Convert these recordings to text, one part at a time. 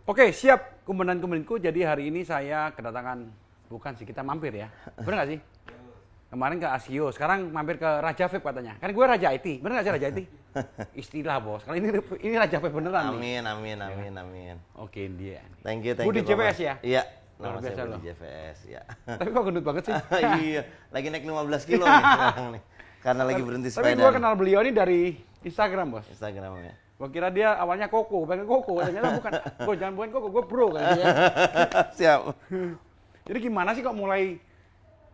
Oke, siap komandan-komandanku. Jadi hari ini saya kedatangan, bukan sih, kita mampir ya. Bener nggak sih? Kemarin ke Asio, sekarang mampir ke Raja Vape katanya. Kan gue Raja IT, bener nggak sih Raja IT? Istilah bos, kalau ini Raja Vape beneran nih. Amin. Oke, dia. Thank you. Budi JPS ya? Iya, Luar nama biasa saya loh. Budi JPS, ya. Tapi kok gendut banget sih? Iya, lagi naik 15 kilo nih sekarang nih. Karena lagi berhenti sepeda. Tapi gue kenal beliau ini dari Instagram bos. Instagramnya. Gue kira dia awalnya Koko, pengen Koko. Ternyata bukan. Gue jangan bukan Koko, gue bro kan dia. Siap. Jadi gimana sih kok mulai,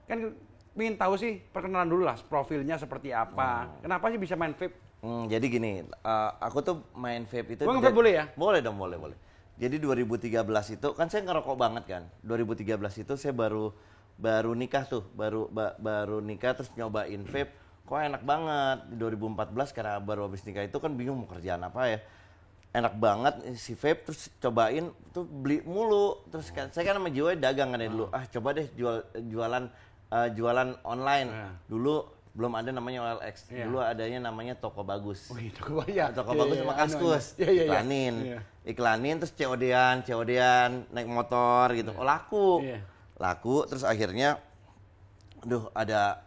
kan ingin tahu sih perkenalan dulu lah, profilnya seperti apa. Kenapa sih bisa main vape? Jadi gini, aku tuh main vape itu. Gua nge-vape boleh ya? Boleh dong, boleh. Jadi 2013 itu kan saya ngerokok banget kan. 2013 itu saya baru nikah tuh, baru nikah terus nyobain vape. Kok enak banget. Di 2014 karena baru habis nikah itu kan bingung mau kerjaan apa ya. Enak banget si vape, terus cobain tuh beli mulu. Terus kan saya kan sama jiwa dagang kan ya dulu. Coba deh jualan online. Dulu belum ada namanya OLX. Dulu adanya namanya Toko Bagus. Oh iya, Toko Bagus. Toko Bagus sama Kaskus. Iklanin terus COD-an naik motor gitu. Oh laku. Laku terus akhirnya ada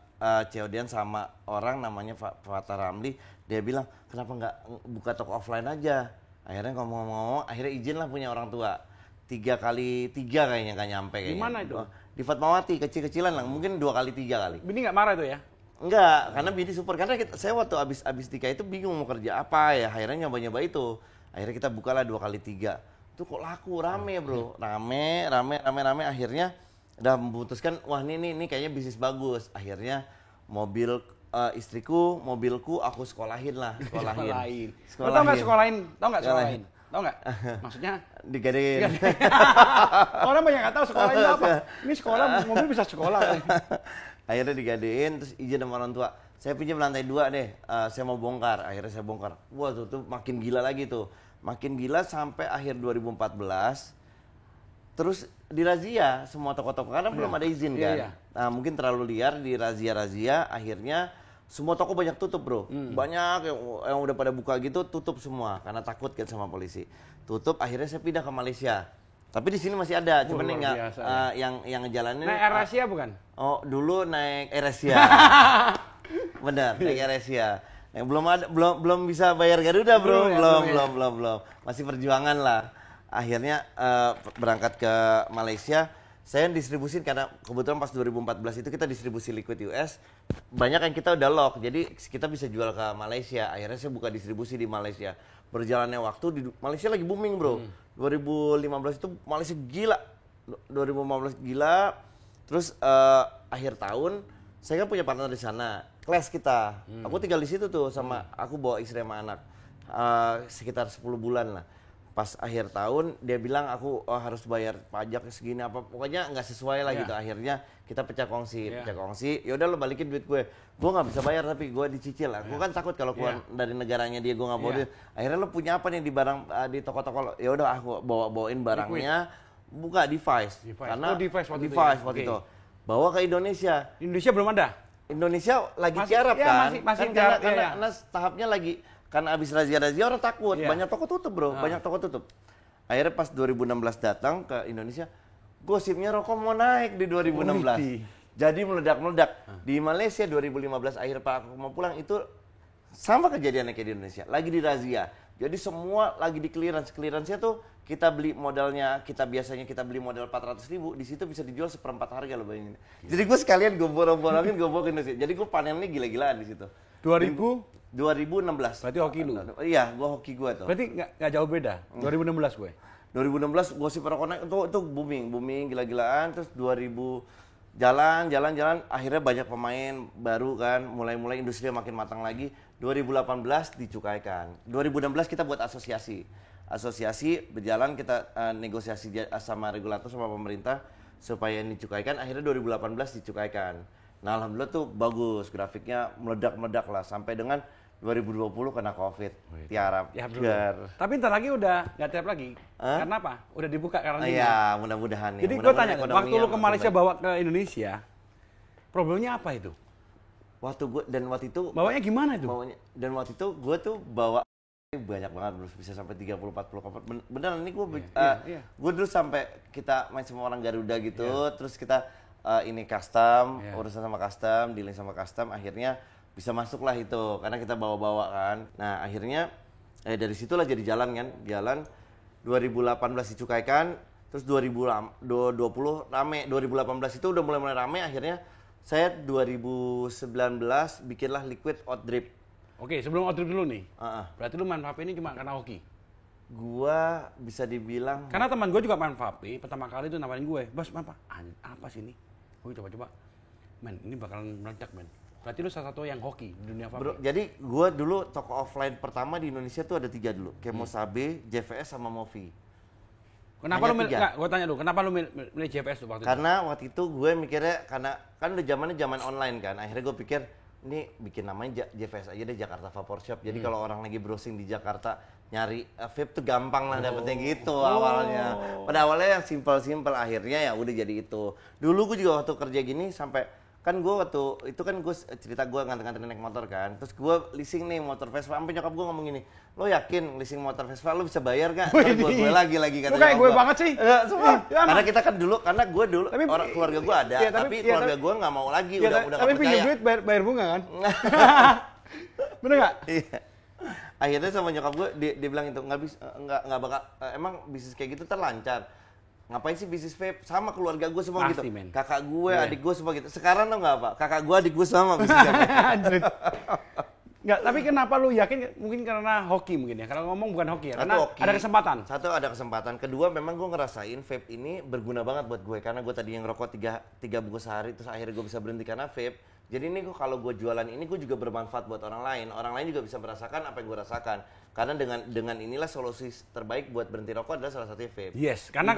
COD-an sama orang namanya Fatah Ramli. Dia bilang, "Kenapa nggak buka toko offline aja?" Akhirnya ngomong-ngomong, akhirnya izin lah punya orang tua. 3 kali 3 kayaknya nggak nyampe kayaknya. Di mana itu? Di Fatmawati, kecil-kecilan lah, mungkin 2 kali 3 kali. Bini nggak marah tuh ya? Enggak, karena bini support. Karena saya waktu abis nikah itu bingung mau kerja apa ya. Akhirnya nyoba itu. Akhirnya kita bukalah 2 kali 3. Itu kok laku, rame bro. Rame. Akhirnya udah memutuskan, wah ini kayaknya bisnis bagus. Akhirnya mobil istriku, mobilku aku sekolahin. Lo tau nggak sekolahin? Tau nggak? Maksudnya? Digadein. Orang banyak nggak tahu sekolah itu apa. Ini sekolah, mobil bisa sekolah. Akhirnya digadein, terus izin sama orang tua. Saya pinjam lantai 2 deh, saya mau bongkar. Akhirnya saya bongkar. Wah tuh makin gila lagi tuh. Makin gila sampai akhir 2014. Terus dirazia semua toko-toko, karena belum ada izin kan. Nah mungkin terlalu liar, di razia, akhirnya semua toko banyak tutup bro. Banyak yang udah pada buka gitu tutup semua, karena takut kan sama polisi. Tutup, akhirnya saya pindah ke Malaysia. Tapi di sini masih ada, cuman yang ngejalanin. Naik AirAsia bukan? Oh, dulu naik AirAsia. Benar, naik AirAsia. Belum bisa bayar Garuda, bro. Belum. Masih perjuangan lah. Akhirnya berangkat ke Malaysia. Saya distribusin karena kebetulan pas 2014 itu kita distribusi liquid US. Banyak yang kita udah lock, jadi kita bisa jual ke Malaysia. Akhirnya saya buka distribusi di Malaysia. Berjalannya waktu di Malaysia lagi booming bro. 2015 itu Malaysia gila. 2015 gila. Terus akhir tahun saya kan punya partner di sana. Kelas kita. Aku tinggal di situ tuh sama aku bawa istri sama anak. Sekitar 10 bulan lah. Pas akhir tahun dia bilang aku harus bayar pajak segini apa, pokoknya nggak sesuai lah gitu. Akhirnya kita pecah kongsi. Ya udah lo balikin duit gue nggak bisa bayar tapi gue dicicil lah. Gue kan takut kalau keluar dari negaranya dia gue nggak bawa duit. Akhirnya lo punya apa nih di barang di toko-toko? Ya udah aku bawain barangnya, buka device. Karena device waktu itu bawa ke Indonesia. Indonesia belum ada. Indonesia lagi tiarap kan? Masih karena tahapnya lagi. Karena abis razia orang takut, banyak toko tutup bro, banyak toko tutup. Akhirnya pas 2016 datang ke Indonesia, gosipnya rokok mau naik di 2016. Jadi meledak. Di Malaysia 2015 akhir Pak aku mau pulang itu sama kejadiannya kayak di Indonesia, lagi di razia. Jadi semua lagi di clearance-nya tuh kita beli modalnya, biasanya kita beli modal 400.000, di situ bisa dijual 1/4 harga loh bayangin. Jadi gue sekalian gue borong-borongin, gue bawa ke Indonesia. Jadi gue panennya gila-gilaan di situ. 2016. Berarti hoki lu? Iya, gue hoki gue tuh. Berarti nggak jauh beda, 2016 gue? 2016 gosip rokok naik itu booming gila-gilaan. Terus 2000 jalan, akhirnya banyak pemain baru kan, mulai industri makin matang lagi. 2018 dicukaikan. 2016 kita buat asosiasi berjalan, kita negosiasi sama regulator sama pemerintah supaya ini dicukaikan. Akhirnya 2018 dicukaikan. Nah alhamdulillah tuh bagus, grafiknya meledak lah sampai dengan 2020 kena COVID, tiarap. Tapi ntar lagi udah nggak tiarap lagi. Karena apa? Udah dibuka karantina. Iya, mudah-mudahan nih. Jadi gue tanya, waktu lu ke Malaysia bawa ke Indonesia, problemnya apa itu? Waktu itu bawanya gimana itu? Dan waktu itu gue tuh bawa banyak banget bro, bisa sampai 30-40 cover. Beneran ini gue Iya. gue dulu sampai kita main sama orang Garuda gitu, terus kita ini custom, urusan sama custom, dealing sama custom, akhirnya bisa masuk lah itu karena kita bawa-bawa kan. Nah akhirnya dari situlah jadi jalan 2018 dicukaikan, terus 2020 rame, 2018 itu udah mulai rame, akhirnya saya 2019 bikinlah Liquid Out Drip. Oke, sebelum outdoor dulu nih. Berarti lu main vape ini cuma karena hoki? Gua bisa dibilang... Karena teman gue juga main vape, pertama kali itu nawarin gue, Bos, apa sih ini? Gue coba-coba, men, ini bakalan meledak, men. Berarti lu salah satu yang hoki di dunia vape. Bro, jadi gua dulu toko offline pertama di Indonesia tuh ada 3 dulu. Kemosabe, JVS, sama Movi. Kenapa lu gue tanya dulu, kenapa lu milih JVS tuh waktu itu? Karena waktu itu gue mikirnya, karena kan udah zaman online kan, akhirnya gue pikir, ini bikin namanya JVS aja deh, Jakarta Vapor Shop. Jadi kalau orang lagi browsing di Jakarta nyari vape tuh gampang lah dapetnya gitu awalnya. Pada awalnya yang simple, akhirnya ya udah jadi itu. Dulu gue juga waktu kerja gini sampai kan gue waktu itu kan gue cerita gue nganter-nganterin naik motor kan. Terus gue leasing nih motor Vespa, sampai nyokap gue ngomong gini, lo yakin leasing motor Vespa lo bisa bayar gak? Terus gue lagi kata lu kayak gue banget sih. Karena kita kan dulu, karena gue dulu orang keluarga gue ada, tapi keluarga gue nggak mau lagi, udah nggak percaya. Tapi pinjam duit bayar bunga kan? Bener nggak? Iya. Akhirnya sama nyokap gue dia bilang itu nggak bakal, emang bisnis kayak gitu terlancar. Ngapain sih bisnis vape? Sama keluarga gue semua pasti, gitu. Men. Kakak gue, adik gue semua gitu. Sekarang tuh nggak apa? Kakak gue, adik gue sama bisnis vape. Nggak, tapi kenapa lu yakin? Mungkin karena hoki mungkin ya. Kalau ngomong bukan hoki ya, karena ada kesempatan. Satu, ada kesempatan. Kedua, memang gue ngerasain vape ini berguna banget buat gue. Karena gue tadi yang ngerokok 3 bungkus sehari, terus akhirnya gue bisa berhenti karena vape. Jadi ini kalau gue jualan ini, gue juga bermanfaat buat orang lain. Orang lain juga bisa merasakan apa yang gue rasakan. Karena dengan inilah solusi terbaik buat berhenti rokok adalah salah satunya vape. Yes, karena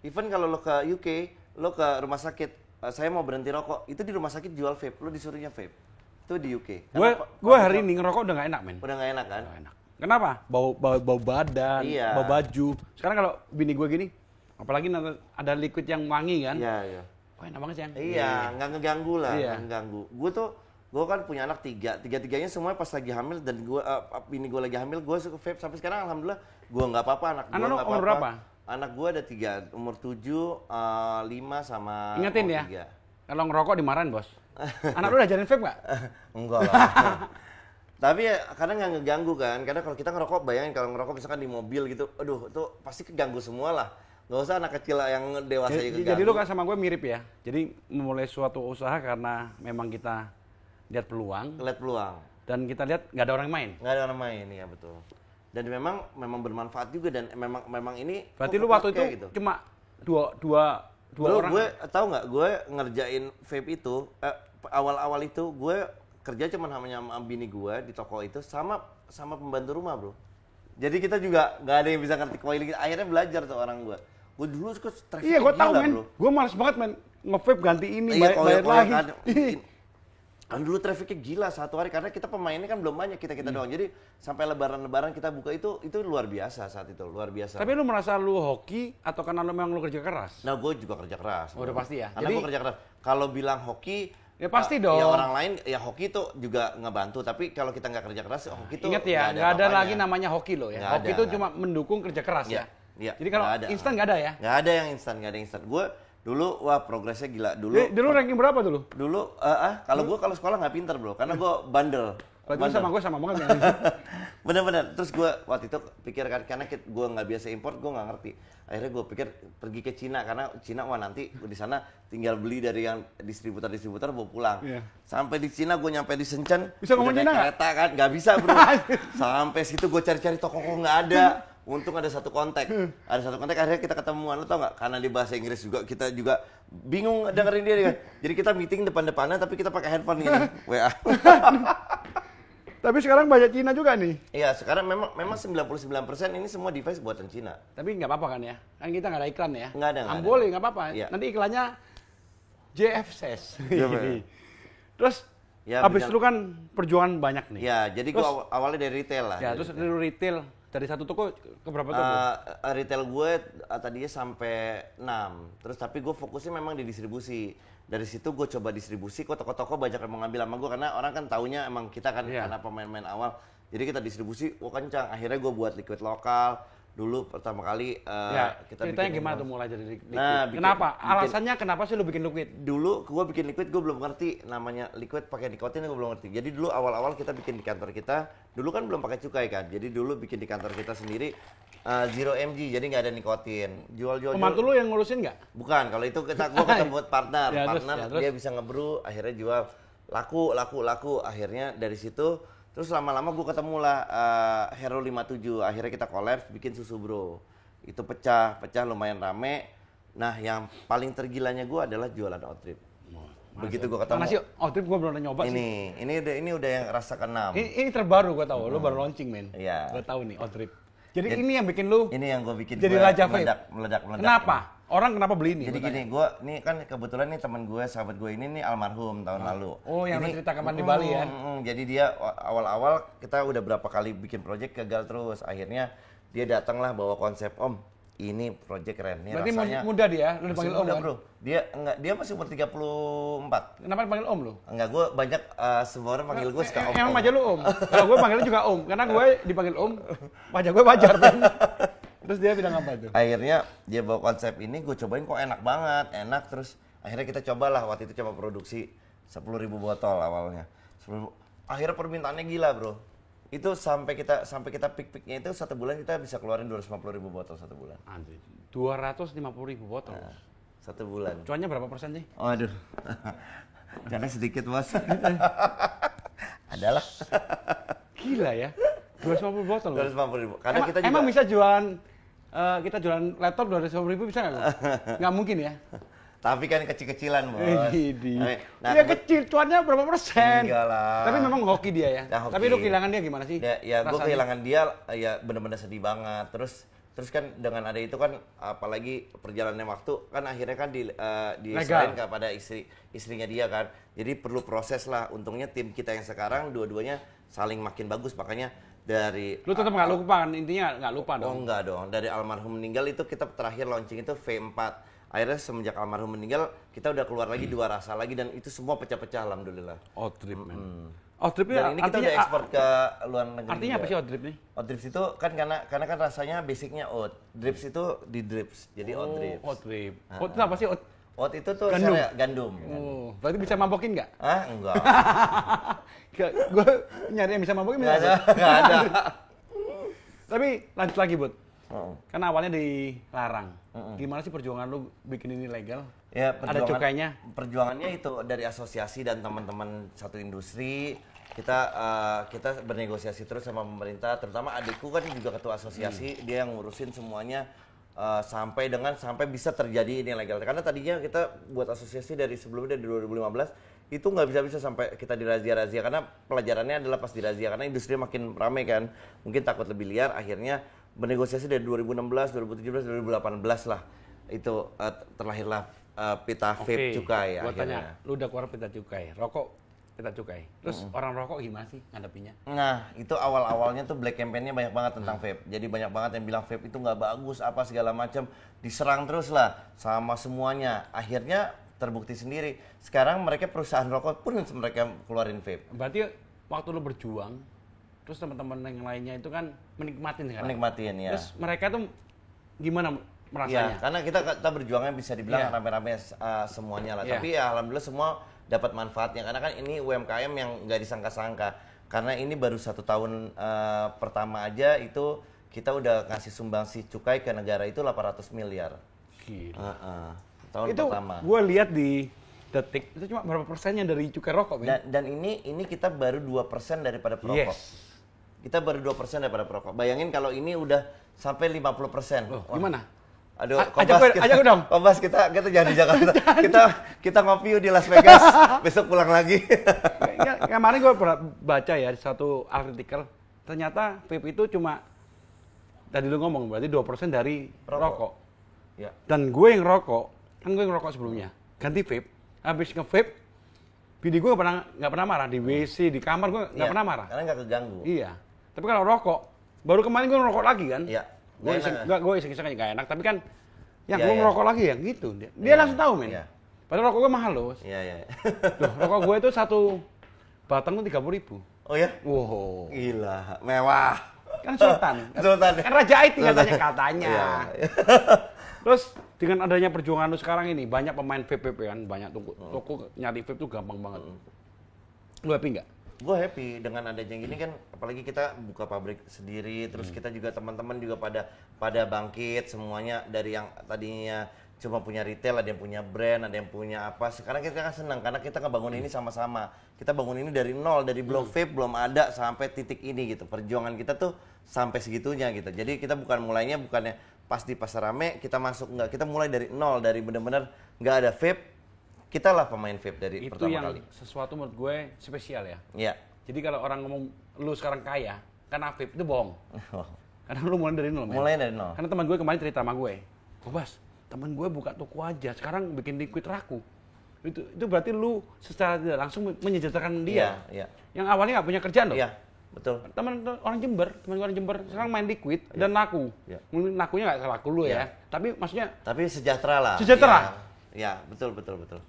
even kalau lo ke UK, lo ke rumah sakit, saya mau berhenti rokok, itu di rumah sakit jual vape, lo disuruhnya vape. Itu di UK. Gue hari ini ngerokok udah nggak enak, men. Udah nggak enak kan? Udah enak. Kenapa? Bau badan, bau baju. Sekarang kalau bini gue gini, apalagi ada liquid yang wangi kan? Iya. Wah, enak banget sih, yang. Iya, nggak ngeganggu lah, nggak ngeganggu. Gue kan punya anak 3, tiga-tiganya semuanya pas lagi hamil, dan bini gue lagi hamil, gue suka vape sampai sekarang. Alhamdulillah, gue nggak apa-apa, anak gue nggak apa-apa. Umur berapa? Anak gue ada 3, umur 7, 5 sama. Ingetin ya, 3. kalau ngerokok dimarahin bos. Anak lu udah ajarin vape nggak? Enggak lah. Tapi ya kadang nggak ngeganggu kan, karena kalau kita ngerokok, bayangin kalau ngerokok misalkan di mobil gitu, aduh itu pasti keganggu semua lah. Gak usah anak kecil yang dewasa aja keganggu. Jadi lu kan sama gue mirip ya. Jadi memulai suatu usaha karena memang kita lihat peluang. Dan kita lihat nggak ada orang main. Nggak ada orang main, ya betul. Dan memang bermanfaat juga, dan memang ini. Berarti lu waktu itu gitu. Cuma dua orang. Gue tahu nggak, gue ngerjain vape itu awal-awal itu gue kerja cuma sama bini gue di toko itu sama pembantu rumah, bro. Jadi kita juga nggak ada yang bisa ngerti coiling. Akhirnya belajar tuh orang gue. Gue dulu suka traffic. Iya, gue tahu, men. Gue malas banget, men. Nge-vape ganti ini, bayar lagi. Kan dulu trafficnya gila satu hari, karena kita pemainnya kan belum banyak, kita doang. Jadi sampai lebaran kita buka itu luar biasa saat itu, luar biasa. Tapi lu merasa lu hoki atau karena memang lu kerja keras? Nah, gue juga kerja keras. Udah pasti ya. Karena gue kerja keras. Kalau bilang hoki, ya pasti dong. Ya orang lain, ya hoki itu juga ngebantu. Tapi kalau kita nggak kerja keras, hoki itu ingat ya, nggak ada lagi namanya hoki lo ya. Hoki itu cuma mendukung kerja keras ya. Jadi kalau instan nggak ada ya? Nggak ada yang instan, nggak ada instan. Gue dulu, wah progresnya gila. Dulu ranking berapa dulu? Dulu, kalau sekolah nggak pinter bro, karena gue bandel. Berarti sama gue sama banget ya. Bener-bener. Terus gue waktu itu pikir, karena gue nggak biasa import, gue nggak ngerti. Akhirnya gue pikir pergi ke Cina, karena Cina nanti di sana tinggal beli dari yang distributor bawa pulang. Sampai di Cina, gue nyampe di Shenzhen, bisa ngomong Cina nggak? Kereta kan, nggak bisa bro. Sampai situ gue cari-cari toko kok nggak ada. Untung ada satu kontak, akhirnya kita ketemuan. Lo tau nggak? Karena di bahasa Inggris juga, kita juga bingung dengerin dia kan. Jadi kita meeting depan-depannya, tapi kita pakai handphone gini, WA. Tapi sekarang banyak Cina juga nih. Iya, sekarang memang 99% ini semua device buatan Cina. Tapi nggak apa-apa kan ya? Kan kita nggak ada iklan ya? Nggak ada. Boleh, nggak apa-apa. Ya. Nanti iklannya JFSS. Terus, habis itu kan perjuangan banyak nih. Ya, jadi gua awalnya dari retail lah. Ya, terus dari retail. Dari satu toko ke berapa toko? Retail gue tadinya sampai 6. Terus tapi gue fokusnya memang di distribusi. Dari situ gue coba distribusi, kok toko-toko banyak yang mau ngambil sama gue, karena orang kan taunya emang kita kan karena pemain-pemain awal. Jadi kita distribusi, kencang. Akhirnya gue buat liquid lokal. Dulu pertama kali kita ceritanya gimana tuh mulai jadi liquid? Kenapa? Alasannya kenapa sih lu bikin liquid? Dulu gue bikin liquid, gue belum ngerti namanya liquid pakai nikotin, gue belum ngerti. Jadi dulu awal-awal kita bikin di kantor kita, dulu kan belum pakai cukai kan. Jadi dulu bikin di kantor kita sendiri 0 mg, jadi nggak ada nikotin. Jual-jual. Pembantu lu yang ngurusin nggak? Bukan, kalau itu gue ketemu buat partner. Terus. Dia bisa ngebrew, akhirnya jual. Laku. Akhirnya dari situ terus lama-lama gue ketemu lah Hero 57, akhirnya kita collab bikin susu bro. Itu pecah lumayan rame. Nah yang paling tergilanya gue adalah jualan Outrip. Begitu gue ketemu. Mana sih Outrip gue belum pernah nyoba sih. Ini udah yang rasa ke-6. Ini terbaru gue tahu, lu baru launching men. Iya. Gue tahu nih Outrip. Jadi ini yang bikin lu. Ini yang gue bikin. Jadi raja vape. Meledak. Kenapa? Orang kenapa beli ini? Jadi gini, nih kan kebetulan nih teman gue, sahabat gue ini nih almarhum tahun lalu. Oh, yang cerita kapan di Bali ya? Jadi dia awal-awal kita udah berapa kali bikin project gagal terus. Akhirnya dia datanglah bawa konsep, Om, ini project keren nih. Berarti rasanya. Muda dia, lu dipanggil Om kan? Bro. Dia masih umur 34. Kenapa dipanggil Om lu? Enggak, gue banyak semua orang panggil gue suka Om. Emang aja lu Om. Kalau gue panggilnya juga Om, karena gue dipanggil Om, wajah gue wajar kan. Terus dia bilang apa tuh? Akhirnya dia bawa konsep ini, gue cobain kok enak banget, terus akhirnya kita cobalah, waktu itu coba produksi 10.000 botol awalnya. Akhirnya permintaannya gila bro. Itu sampai kita peak-peaknya itu 1 bulan kita bisa keluarin 250.000 botol 1 bulan. Anjir, 250.000 botol. Nah, 1 bulan. Cuannya berapa persen sih? Oh, aduh. Karena sedikit bos. Adalah. Gila ya. 250 botol. 250.000. Karena kita juga emang bisa jualan kita jualan laptop 250.000 bisa nggak? Nggak mungkin ya. Tapi kan kecil-kecilan bos. Nah, dia kecil, cuannya berapa persen? Enggak lah. Tapi memang hoki dia ya. Nah, tapi lu kehilangan dia gimana sih? Ya gue kehilangan dia ya bener-bener sedih banget. Terus kan dengan ada itu kan apalagi perjalanannya waktu kan akhirnya kan diserahin kepada istrinya dia kan. Jadi perlu proses lah. Untungnya tim kita yang sekarang dua-duanya saling makin bagus, makanya dari lu tetap nggak lupa kan, intinya nggak lupa dong. Oh enggak dong, dari almarhum meninggal itu kita terakhir launching itu V4. Akhirnya semenjak almarhum meninggal kita udah keluar lagi 2 rasa lagi dan itu semua pecah-pecah alhamdulillah. Outrip men. Outrip dan ini kita udah ekspor ke luar negeri. Artinya apa sih Outrip nih? Outrips itu kan karena kan rasanya basicnya oat. Drips itu di drips, jadi Outrips. Outrip. Oat itu apa sih? Oat itu tuh gandum. Oh, berarti bisa mabokin nggak? Enggak. Gue nyari yang bisa mabokin nggak ada. Tapi lanjut lagi Bud. Karena awalnya dilarang. Gimana sih perjuangan lu bikin ini legal? Ya, ada cukainya? Perjuangannya itu dari asosiasi dan teman-teman satu industri. Kita bernegosiasi terus sama pemerintah, terutama adikku kan juga ketua asosiasi, dia yang ngurusin semuanya sampai bisa terjadi ini legal. Karena tadinya kita buat asosiasi dari sebelumnya dari 2015 itu nggak bisa sampai kita dirazia-razia karena pelajarannya adalah pas dirazia karena industri makin ramai kan, mungkin takut lebih liar. Akhirnya bernegosiasi dari 2016, 2017, 2018 lah itu terlahirlah pita vape cukai akhirnya. Tanya, lu udah keluar pita cukai, rokok pita cukai. Terus orang rokok gimana sih ngadepinnya? Nah, itu awal-awalnya tuh black campaign-nya banyak banget tentang vape. Jadi banyak banget yang bilang vape itu nggak bagus, apa segala macam. Diserang terus lah sama semuanya. Akhirnya terbukti sendiri. Sekarang mereka perusahaan rokok pun mereka keluarin vape. Berarti waktu lu berjuang, terus teman-teman yang lainnya itu kan menikmatin sekarang? Menikmatin, ya. Terus mereka tuh gimana merasanya? Ya, karena kita berjuangnya bisa dibilang rame-rame semuanya lah. Tapi ya alhamdulillah semua dapat manfaatnya karena kan ini UMKM yang nggak disangka-sangka karena ini baru 1 tahun pertama aja itu kita udah ngasih sumbangsi cukai ke negara itu 800 miliar. Gila. Tahun itu pertama. Gue lihat di Detik itu cuma berapa persennya dari cukai rokok, Ben? Dan ini kita baru 2% daripada perokok. Kita baru 2% daripada perokok. Bayangin kalau ini udah sampai 50%. Oh, gimana? Aduh, ajak dong. Kobas kita jangan di Jakarta. kita ngopi yuk di Las Vegas. Besok pulang lagi. Kemarin gue pernah baca ya di satu artikel, ternyata vape itu cuma tadi lu ngomong berarti 2% dari rokok. Ya. Dan gue yang rokok, kan gue yang rokok sebelumnya, ganti vape, habis nge-vape, bini gue nggak pernah marah di WC, di kamar gue nggak pernah marah. Karena nggak keganggu. Iya. Tapi kalau rokok, baru kemarin gue ngerokok lagi kan. Iya. Gue iseng-iseng aja nggak enak, tapi kan yang gue ngerokok lagi ya gitu. Dia langsung tahu men. Padahal rokok gue mahal loh. Iya. Loh, rokok gue itu 1 batang tuh 30.000. Oh ya? Wow. Gila, mewah. Kan Sultan. Sultan. Kan Raja IT katanya. Iya. Terus dengan adanya perjuangan lu sekarang ini, banyak pemain vape kan, banyak toko nyari vape tuh gampang banget. Lu happy nggak? Gue happy dengan adanya gini kan, apalagi kita buka pabrik sendiri, terus kita juga teman-teman juga pada bangkit semuanya, dari yang tadinya cuma punya retail, ada yang punya brand, ada yang punya apa. Sekarang kita kan senang karena kita ngebangun ini sama-sama. Kita bangun ini dari nol, dari blok vape belum ada sampai titik ini gitu. Perjuangan kita tuh sampai segitunya gitu. Jadi kita bukannya pas di pasar rame kita masuk, enggak, kita mulai dari nol, dari benar-benar nggak ada vape. Kita lah pemain vape dari itu pertama yang kali. Sesuatu menurut gue spesial ya. Iya. Jadi kalau orang ngomong lu sekarang kaya, karena vape itu bohong. Karena lu mulai dari nol, men. Mulai dari nol. Karena teman gue kemarin cerita sama gue, oh Bas, teman gue buka toko aja, sekarang bikin liquid raku. Itu berarti lu secara tidak langsung menyejahterakan dia. Iya. Yang awalnya nggak punya kerjaan loh. Iya, betul. Teman gue orang Jember sekarang main liquid dan laku. Iya. Mungkin lakunya nggak selaku lu ya, tapi maksudnya Tapi sejahtera lah. sejahtera. Ya, betul.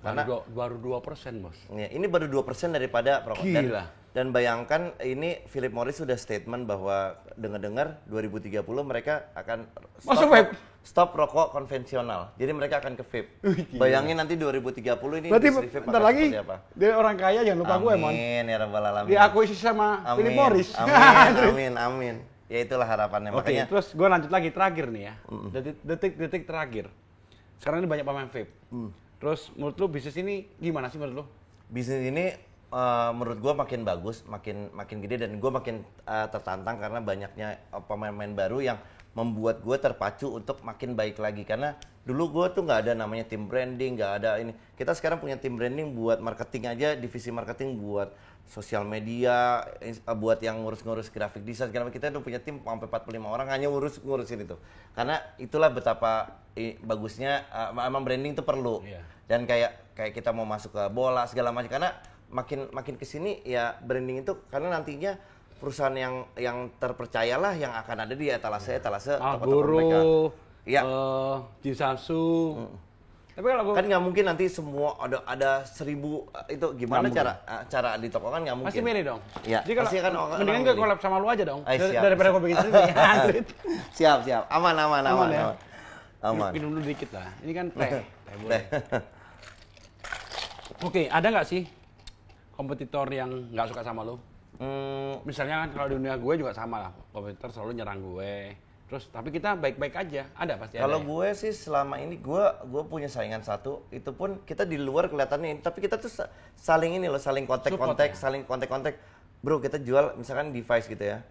Karena baru 2% bos. ya, ini baru 2% daripada perokok. Gila. Dan bayangkan ini Philip Morris sudah statement bahwa dengar-dengar 2030 mereka akan Masuk vape? stop rokok konvensional. Jadi mereka akan ke vape. Bayangin nanti 2030 ini Berarti industri vape bentar akan lagi seperti apa. dia orang kaya, jangan lupa gue, Mon. Amin ya rabbal alamin. Diakuisisi sama Philip Morris. Amin. Ya itulah harapannya. Oke, Makanya terus gue lanjut lagi terakhir nih ya. Detik terakhir. Sekarang ini banyak pemain vape. Terus menurut lu bisnis ini gimana sih menurut lu? bisnis ini menurut gue makin bagus, makin gede, dan gue makin tertantang karena banyaknya pemain-pemain baru yang membuat gue terpacu untuk makin baik lagi. Karena dulu gue tuh nggak ada namanya tim branding, nggak ada ini. Kita sekarang punya tim branding buat marketing aja, divisi marketing buat sosial media, buat yang ngurus-ngurus grafik desain. Karena kita tuh punya tim sampai 45 orang hanya ngurusin itu. Karena itulah betapa bagusnya emang branding itu perlu. Iya. Dan kayak kita mau masuk ke bola segala macam, karena makin kesini ya branding itu, karena nantinya perusahaan yang terpercayalah yang akan ada di etalase toko-toko mereka. Ya. Jisasu. Tapi kalau Kan nggak mungkin nanti semua ada 1000 itu gimana cara di toko, kan nggak mungkin. pasti milih dong. Ya, Jadi kalau pasti kan mendingan gue collab sama lu aja dong. Siap. Daripada gue bikin sendiri. Siap. Aman. Ya? Aman. Minum dulu dikit lah. Ini kan teh. Teh. Oke, ada nggak sih kompetitor yang nggak suka sama lo? Misalnya kan kalau di dunia gue juga sama lah, kompetitor selalu nyerang gue. Terus tapi kita baik-baik aja, ada pasti. Kalau ada, gue sih selama ini gue punya saingan satu, itu pun kita di luar kelihatannya, tapi kita tuh saling ini loh, saling kontak-kontak, Bro, kita jual misalkan device gitu ya.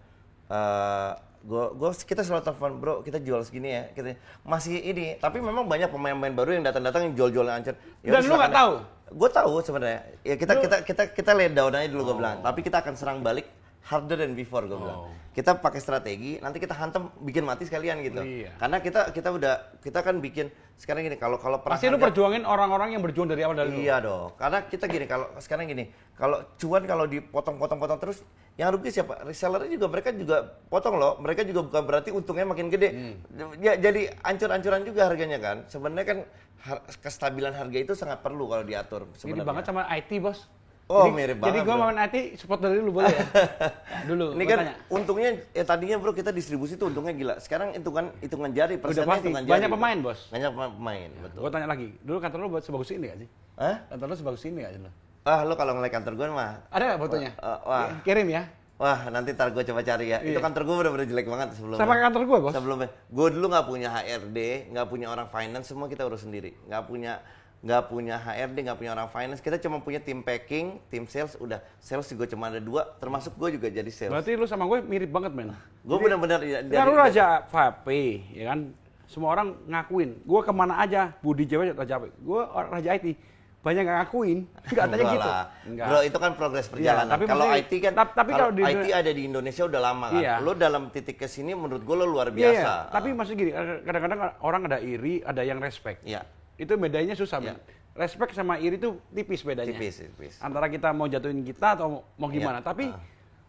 Kita selalu telepon, bro, kita jual segini ya. Kita masih ini, tapi memang banyak pemain-pemain baru yang datang yang jual-jual yang ancur. Dan lu nggak tahu? Gue tahu sebenarnya. Ya kita lay down aja dulu gue bilang. Tapi kita akan serang balik harder than before gue bilang. Kita pakai strategi, nanti kita hantam bikin mati sekalian gitu. Iya. Karena kita kan bikin sekarang gini, kalau pasti lu perjuangin orang-orang yang berjuang dari awal dari lu. Iya dong. Karena kita gini, kalau sekarang gini, kalau cuan kalau dipotong terus, yang rugi siapa? Resellernya juga, mereka juga potong loh. Mereka juga bukan berarti untungnya makin gede. Ya, jadi ancur-ancuran juga harganya kan. Sebenarnya kan kestabilan harga itu sangat perlu kalau diatur sebenarnya. Mirip banget sama IT, Bos. Oh, mirip banget. Jadi gua main IT support dari dulu boleh ya? Dulu. Ini kan tanya. Untungnya tadinya bro kita distribusi tuh untungnya gila. Sekarang hitungan jari, persennya hitungan jari. Banyak pemain, Bos. Banyak pemain, betul. Gua tanya lagi. Dulu kantor lu buat sebagus ini gak sih? Hah? Kantor lu sebagus ini gak sih lu? Lu kalau ngeliat kantor gue mah. Ada gak fotonya? Wah. Kirim ya. Wah, nanti ntar gue coba cari ya. Itu kantor gue bener-bener jelek banget sebelumnya. Sama kantor gue, Bos. Sebelumnya. Gue dulu nggak punya HRD, nggak punya orang finance, semua kita urus sendiri. Nggak punya HRD, nggak punya orang finance. Kita cuma punya tim packing, tim sales. Udah, sales juga cuma ada 2. Termasuk gue juga jadi sales. Berarti lu sama gue mirip banget, men. Gue bener-bener. Kan lu raja vape, ya kan? Semua orang ngakuin. Gue kemana aja, Budi Jawa raja vape. Gue raja IT. Banyak nggak ngakuin, nggak tanya gitu. Enggak. Bro, itu kan progres perjalanan. Ya, kalau IT kan, tapi kalau di IT ada di Indonesia udah lama kan. Iya. Lo dalam titik kesini menurut gue lo luar biasa. Iya. Tapi maksud gini, kadang-kadang orang ada iri, ada yang respect. Iya. Itu bedanya susah, men. Respect sama iri itu tipis bedanya. Tipis. Antara kita mau jatuhin kita atau mau gimana. Tapi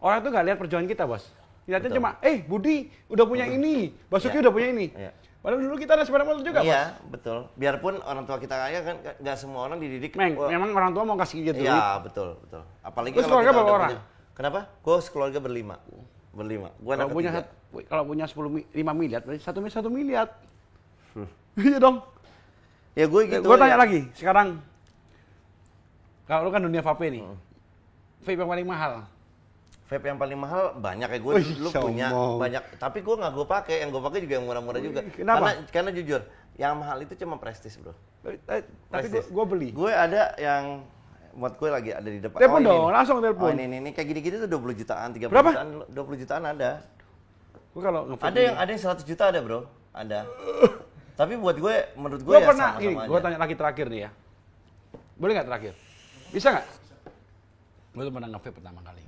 orang tuh nggak lihat perjuangan kita, Bos. Lihatnya cuma, Budi udah punya ini, Basuki udah punya ini. Iya. Padahal dulu kita ada sepeda motor juga, Bos. Iya, betul. Biarpun orang tua kita kaya kan nggak semua orang dididik. Memang orang tua mau kasih gitu. Iya, betul. Apalagi terus kalau keluarga kita berapa udah orang? punya, Kenapa? Gue sekeluarga berlima. Gue anak ketiga. Kalau punya 5 miliar, berarti 1 miliar. Iya dong. Ya gue gitu. Gue tanya lagi, sekarang kalau lu kan dunia vape nih, vape yang paling mahal. Vape yang paling mahal banyak ya, gue dulu punya banyak, tapi gue nggak gue pakai, yang gue pakai juga yang murah-murah juga. Kenapa? Karena jujur, yang mahal itu cuma Prestige bro. Tapi gue beli. Gue ada yang buat gue lagi ada di depan. Telepon dong, langsung telepon. Ini kayak gini-gini tuh 20 jutaan, 30 Berapa? jutaan, 20 jutaan ada. Gue kalau Ada yang 100 juta ada bro, ada. Tapi buat gue, menurut gue Gue ya pernah, sama-sama gue aja. tanya lagi terakhir nih ya. Boleh nggak terakhir? Bisa nggak? Gue tuh pernah nge-vape pertama kali.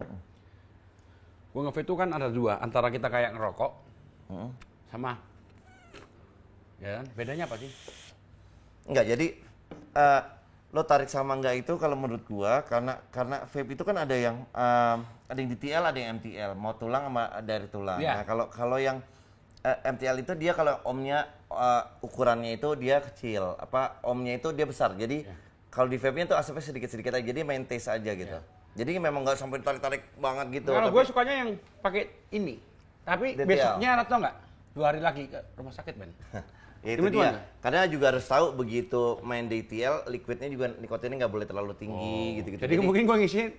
Gue nge-vape itu kan ada dua, antara kita kayak ngerokok sama, ya kan? Bedanya apa sih? Enggak, jadi lo tarik sama enggak itu kalau menurut gua karena vape itu kan ada yang di TL, ada yang MTL, mau tulang sama dari tulang. Yeah. Nah, kalau yang MTL itu dia kalau omnya ukurannya itu dia kecil, omnya itu dia besar. Jadi kalau di vape-nya tuh asapnya sedikit-sedikit aja, jadi main taste aja gitu. Jadi memang nggak sampai tarik-tarik banget gitu. Kalau gue sukanya yang pakai ini, tapi DTL. besoknya atau enggak? 2 hari lagi ke rumah sakit, Ben. Ya itu dia. Karena juga harus tahu begitu main DTL, liquidnya juga nikotinnya nggak boleh terlalu tinggi gitu-gitu. Jadi mungkin gue ngisiin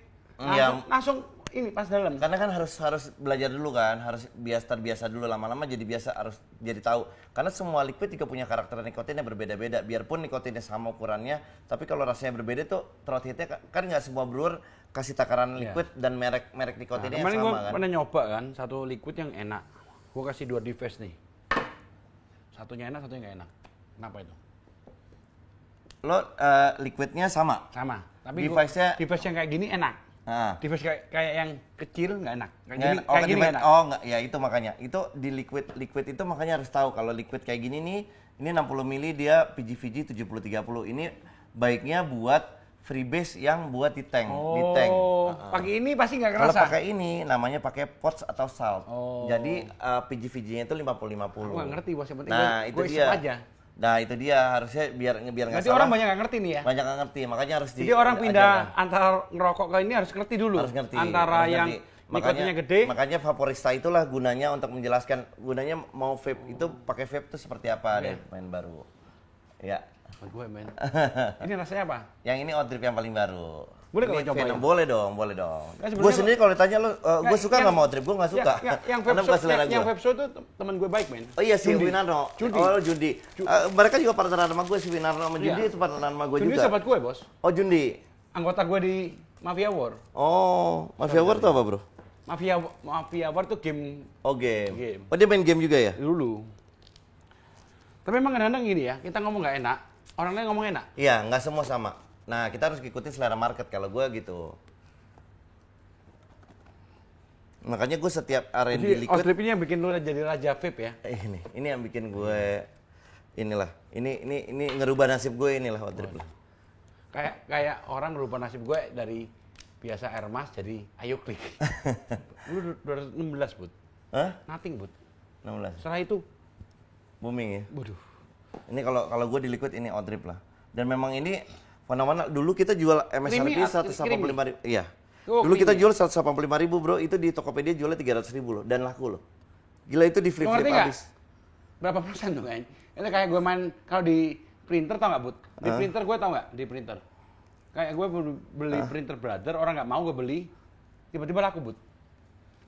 langsung ini pas dalam. Karena kan harus belajar dulu kan, harus terbiasa dulu, lama-lama jadi biasa, harus jadi tahu. Karena semua liquid juga punya karakter nikotin yang berbeda-beda. Biarpun nikotinnya sama ukurannya, tapi kalau rasanya berbeda tuh throat hitnya kan nggak semua brewer kasih takaran liquid dan merek nikotinnya yang sama gue kan. pernah nyoba kan, satu liquid yang enak. Gue kasih 2 device nih. Satunya enak, satunya nggak enak. Kenapa itu? Lo liquidnya sama? Sama. Tapi device yang kayak gini enak. Nah. Device kayak yang kecil nggak enak. Kayak gini nggak enak. Oh nggak, ya itu makanya. Itu di liquid itu makanya harus tahu kalau liquid kayak gini nih, ini 60 ml dia PGVG 70-30. Ini baiknya buat freebase yang buat di tank. Pakai ini pasti nggak Kalau kerasa. pakai ini namanya pakai pots atau salt. Jadi PGVG-nya itu 50-50. Aku nggak ngerti bos, yang penting Nah, itu gue dia. aja. Nah, itu dia harusnya biar nggak Berarti salah. orang banyak nggak ngerti nih ya? Banyak nggak ngerti, makanya harus Jadi orang pindah antara ngerokok ke ini harus ngerti dulu. Harus ngerti. Antara harus yang ngerti. nikotinnya gede. Makanya vaporista itulah gunanya untuk menjelaskan gunanya mau vape itu pakai vape itu seperti apa deh main baru. Ya. Gue men. Ini rasanya apa? Yang ini Odrip yang paling baru. Boleh kalau cobain? Boleh dong. Nah, Gue sendiri kalau ditanya lo, gue suka nggak mau Odrip? Gue nggak suka. Yang vape show itu teman gue baik men. Oh iya si Winarno. Jundi. Oh Jundi. Mereka juga partneran sama gue, si Winarno sama Jundi itu partneran sama gue juga. Jundi sahabat gue bos. Oh Jundi. Anggota gue di Mafia War. Oh Mafia War tuh apa bro? Mafia War tuh game. Oh game. Oh dia main game juga ya? Dulu. Tapi emang kadang-kadang gini ya, kita ngomong nggak enak, orang lain ngomong enak. Iya, nggak semua sama. Nah, kita harus ikutin selera market kalau gue gitu. Makanya gue setiap R&D liquid. Outstrip ini yang bikin lu jadi raja vape ya? Ini yang bikin gue inilah. Ini ngerubah nasib gue inilah Outstrip. Kayak orang ngerubah nasib gue dari biasa Air Mas jadi Ayo Klik. Lu 216 bud. Hah? Nothing bud. 16. Setelah itu Booming ya. waduh. Ini kalau gue di liquid ini Outstrip lah. Dan memang ini mana-mana dulu kita jual MSRP 185.000. Iya. Dulu kita jual 185.000 bro, itu di Tokopedia jualnya 300.000 loh dan laku loh. Gila itu di flip habis. Berapa persen tuh kayaknya? Itu kayak gue main kalau di printer tau nggak bud? Di printer gue tau nggak? Di printer. Kayak gue beli printer Brother, orang nggak mau gue beli, tiba-tiba laku bud.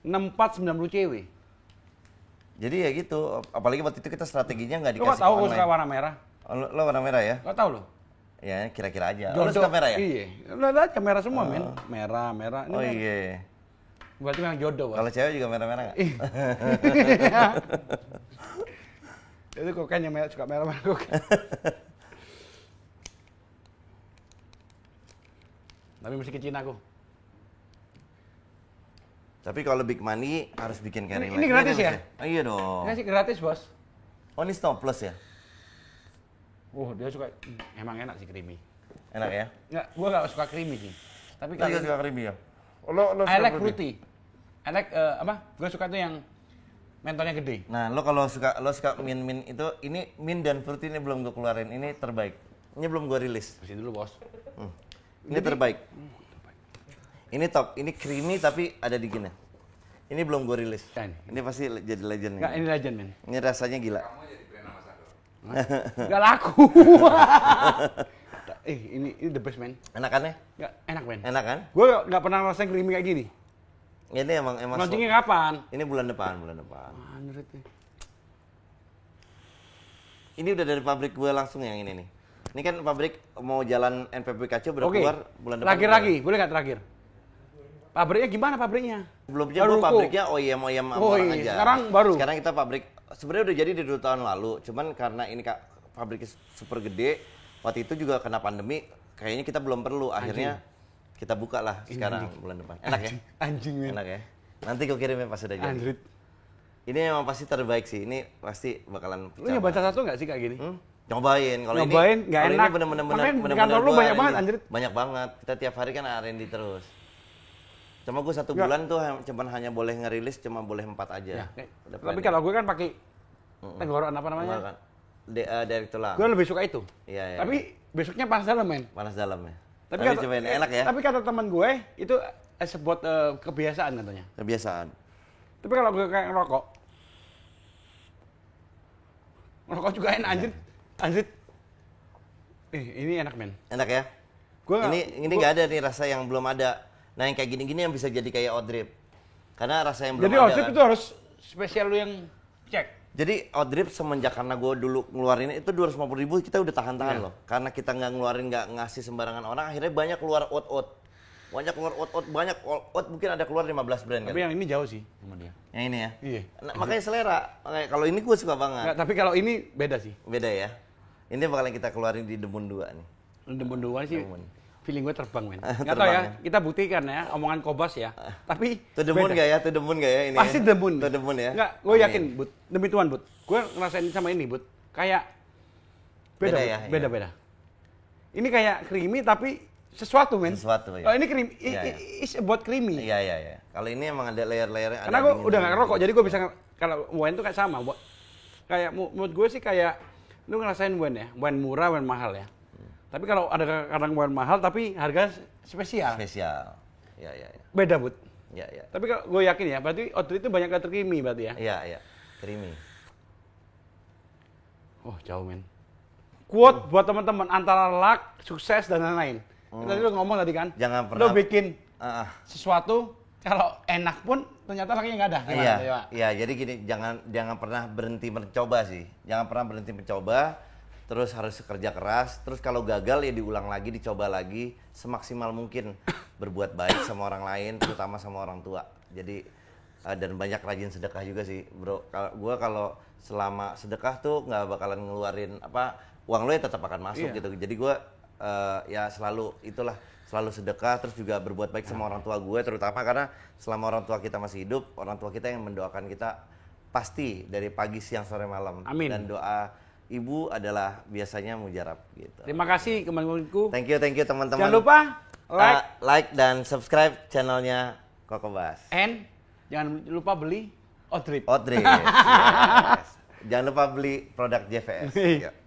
6490 cw. Jadi ya gitu, apalagi waktu itu kita strateginya nggak Lo dikasih kok tahu gue online. suka warna merah? Lo warna merah ya? Lo tau lo? Ya kira-kira aja. Lo suka merah ya? Iya. Lo aja merah semua men. Merah. Ini Oh merah. iya. Berarti memang jodoh bos. Kalau cewek juga merah-merah nggak? Itu kokain yang merah, suka merah kokain. Tapi mesti ke Cina aku. Tapi kalau big money harus bikin carry Ini gratis ya? Oh, iya dong. Ini sih gratis bos. Oh ini Snow Plus ya? Dia suka, emang enak sih creamy. Enak ya? Nggak, gua nggak suka creamy sih. Tapi Lo juga suka creamy ya? I like fruity. I like Gua suka tuh yang mentolnya gede. Nah, lo suka min itu, ini min dan fruity ini belum gue keluarin. Ini terbaik. Ini belum gue rilis. Bersih dulu bos. Ini terbaik. Ini top, ini creamy tapi ada di gini. Ini belum gue rilis. Kan. Ini pasti jadi legend. Enggak, ini legend, men. Ini rasanya gila. Enggak laku. Ini the best, man. Enakannya? Enggak enak, men. Enak kan? Gue nggak pernah ngerasain creamy kayak gini. Ini emang Launchingnya kapan? Ini bulan depan. Anjir. Ini udah dari pabrik gue langsung yang ini nih. Ini kan pabrik mau jalan NPPKC udah keluar bulan depan. Terakhir, boleh nggak terakhir? Pabriknya gimana pabriknya? Belum gue pabriknya OEM sama orang aja. Sekarang baru? Sekarang kita pabrik, sebenarnya udah jadi dari 2 tahun lalu. Cuman karena ini pabriknya super gede, waktu itu juga kena pandemi, kayaknya kita belum perlu. Akhirnya kita buka lah sekarang bulan depan. Enak ya? Anjing, men. Enak ya? Nanti gue kirimnya pas udah jadi. Anjir. Ini memang pasti terbaik sih. Ini pasti bakalan Lu nyoba satu nggak sih kayak gini? Nyobain. Kalau ini nggak enak. Ini bener-bener Makanya di kantor lu banyak banget, anjir. Banyak banget. Kita tiap hari kan R&D terus. Cuma gue 1 bulan tuh cuman hanya boleh ngerilis cuma boleh 4 aja. Ya, tapi kalau gue kan pakai tenggorokan apa namanya? Direct tulang. Gue lebih suka itu. Iya. Tapi besoknya panas dalam, men. Panas dalam ya. Tapi cobain enak ya. Tapi kata teman gue itu sebuah kebiasaan katanya. Kebiasaan. Tapi kalau gue kayak ngerokok juga enak, anjir. Ini enak, men. Enak ya? Ini nggak ada nih rasa yang belum ada. Nah yang kayak gini-gini yang bisa jadi kayak Oddrip. Karena rasa yang belum ada. Jadi Oddrip itu harus spesial lu yang cek. Jadi Oddrip semenjak karena gue dulu ngeluarin itu 250.000 kita udah tahan-tahan loh. Karena kita nggak ngeluarin, nggak ngasih sembarangan orang, akhirnya banyak keluar out. Banyak mungkin ada keluar 15 brand kan. Tapi yang ini jauh sih sama dia. Yang ini ya? Iya. Nah, makanya selera. Kalau ini gue suka banget. Nggak, tapi kalau ini beda sih. Beda ya? Ini bakalan kita keluarin di Demun 2 nih. Demun 2 sih. Feeling gue terbang, men. Nggak Terbang tahu ya, ya? kita buktikan ya, omongan Kobas ya. Tapi Itu Demun nggak ya? Itu Demun nggak ya ini? pasti Demun. Itu Demun ya? Nggak, gue yakin, Bud. Demi Tuhan, Bud. Gue ngerasain sama ini, Bud. Kayak beda ya? Beda. Ini kayak creamy tapi sesuatu, men. Sesuatu ya. Kalau ini creamy, is about creamy. Iya. Kalau ini emang ada layer-layernya. Karena gue udah nggak ngerokok, jadi gue bisa, kalau wine tuh kayak sama. Kayak menurut gue sih kayak, lu ngerasain wine ya, wine murah, wine mahal ya. Tapi kalau ada kadang wine mahal tapi harga spesial. Iya. Beda, Bud. Iya. Tapi kalau gue yakin ya, berarti Oddrip itu banyak letter creamy berarti ya. Iya. Creamy. Oh, jauh, men. Quote buat teman-teman antara luck, sukses dan lain-lain. Tadi lu ngomong tadi kan, jangan pernah lu bikin sesuatu kalau enak pun ternyata lakinya nggak ada. Iya. Jadi gini, jangan pernah berhenti mencoba sih. Jangan pernah berhenti mencoba. Terus harus kerja keras. Terus kalau gagal ya diulang lagi, dicoba lagi semaksimal mungkin berbuat baik sama orang lain, terutama sama orang tua. Jadi dan banyak rajin sedekah juga sih, bro. Kalau selama sedekah tuh nggak bakalan ngeluarin uang lo ya tetap akan masuk gitu. Jadi gue ya selalu sedekah, terus juga berbuat baik sama orang tua gue, terutama karena selama orang tua kita masih hidup, orang tua kita yang mendoakan kita pasti dari pagi, siang, sore, malam. Amin. Dan doa ibu adalah biasanya mujarab gitu. Terima kasih teman-temanku. Thank you teman-teman. Jangan lupa like dan subscribe channelnya Kokobas. And jangan lupa beli Oddrip. Yes. Jangan lupa beli produk JVS.